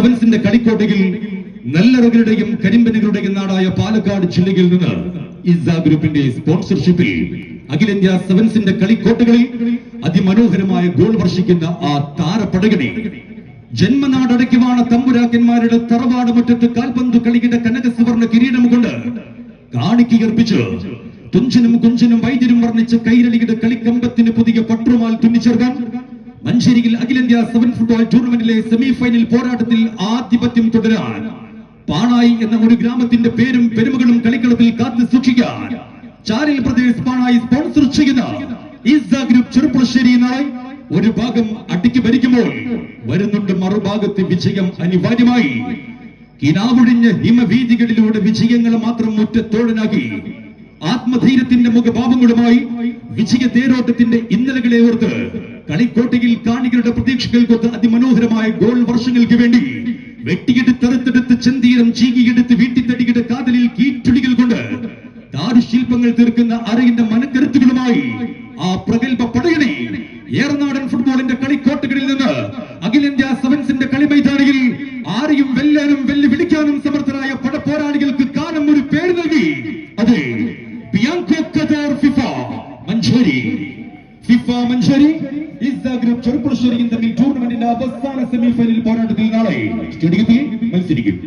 സെവൻസിന്റെ കളിക്കോട്ടയിൽ നെല്ലറകളുടെയും കരിമ്പനുകളുടെയും നാടായ പാലക്കാട് ജില്ലയിൽ നിന്ന് ഇസ ഗ്രൂപ്പിന്റെ സ്പോൺസർഷിപ്പിൽ അഖിലേന്ത്യാ സെവൻസിന്റെ കളിക്കോട്ടകളിൽ അതിമനോഹരമായ ഗോൾ വർഷിക്കുന്ന ആ താരപ്പടകനെ ജന്മനാടടയ്ക്കുവാണ് തമ്പുരാക്കന്മാരുടെ തറവാട് മുറ്റത്ത് കാൽപന്ത് കളിയുടെ കനക സുവർണ കിരീടം കൊണ്ട് കാണിക്കർപ്പിച്ച് തുഞ്ചനും കുഞ്ചനും വൈദ്യരും വർണ്ണിച്ച് കൈരളിയുടെ കളിക്കമ്പത്തിന് പുതിയ പട്ടുമാൽ തുന്നിച്ചേർക്കാൻ മഞ്ചേരിയിൽ അഖിലേന്ത്യാ സെവൻ ഫുട്ബോൾ ടൂർണമെന്റിലെ സെമി ഫൈനൽ പോരാട്ടത്തിൽ ആധിപത്യം തുടരാൻ പാണായി എന്ന ഒരു ഗ്രാമത്തിന്റെ പേരും പെരുമകളും കളിക്കളത്തിൽ കാത്തു സൂക്ഷിക്കാൻ ചാരിൽ പ്രദേശ് പാണായി സ്പോൺസർ ചെയ്യുന്ന ഇസ ഗ്രൂപ്പ് ചെറുപ്പുളശ്ശേരി നാളെ ഒരു ഭാഗം അടിക്ക് ഭരിക്കുമ്പോൾ വരുന്നുണ്ട് മറുഭാഗത്ത് വിജയം അനിവാര്യമായി. കിനാവൊഴിഞ്ഞ ഹിമവീതികളിലൂടെ വിജയങ്ങളെ മാത്രം മുറ്റത്തോഴനാക്കി ആത്മധൈര്യത്തിന്റെ മുഖഭാവങ്ങളുമായി വിജയ തേരോട്ടത്തിന്റെ ഇന്നലകളെ ഓർത്ത് കളിക്കോട്ടയിൽ കാണികളുടെ പ്രതീക്ഷകൾക്കൊത്ത് അതിമനോഹരമായ ഗോൾ വർഷങ്ങൾക്ക് വേണ്ടി വെട്ടിയെടുത്തെടുത്തെടുത്ത് ചെന്തീരം ചീകിയെടുത്ത് വീട്ടിത്തടിയുടെ കാതലിൽ കീറ്റുടികൾ കൊണ്ട് ദാരുശില്പങ്ങൾ തീർക്കുന്ന അരയിന്റെ മനക്കരുത്തുകളുമായി ആ പ്രഗത്ഭ പടയണി ഏറനാടൻ ഫുട്ബോളിന്റെ കളിക്കോട്ടകളിൽ നിന്ന് അഖിലേന്ത്യാ സെവൻസിന്റെ കളിമൈതാനിയിൽ ആരെയും വെല്ലാനും വെല്ലുവിളിക്കാനും സമർത്ഥരായ പടപോരാളികൾക്ക് കാലം ഒരു പേര് നൽകി. അതെ, Bianco Qatar FIFA Manjeri. FIFA Manjeri ഇസ ഗ്രൂപ്പ് ചെറുപ്പുളശ്ശേരിയും തമ്മിൽ ടൂർണമെന്റിന്റെ അവസാന സെമി ഫൈനൽ പോരാട്ടത്തിൽ നാളെ സ്റ്റേഡിയത്തിൽ മത്സരിക്കും.